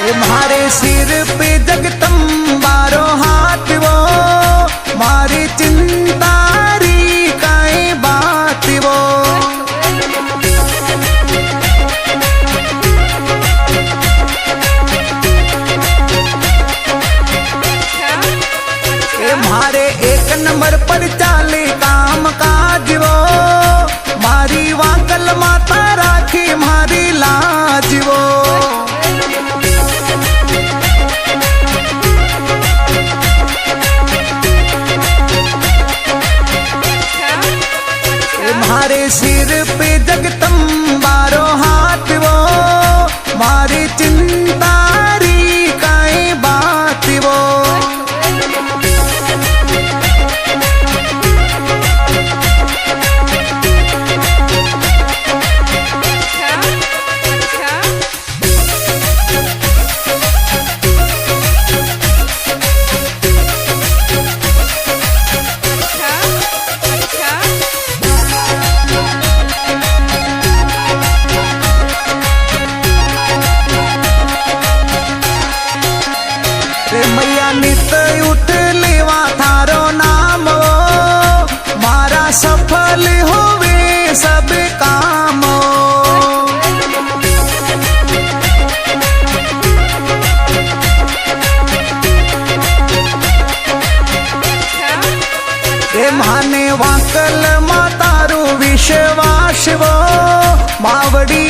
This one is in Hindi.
मारे सिर पे जगदम्बारो हाथ वो, मारी चिंतारी काई बात वो। मारे एक नंबर पर चाले काम काज वो, मारी वाकल माता राखी मारी लाज वो। मारे सिर पे जगदम्बारो हाथ वो, मारी चिंतारी काई बात वो। मैया नित उठ लेवा थारो नाम वो, मारा सफल होवे सब काम। माने वाकल मातारू विश्वास वो, मावड़ी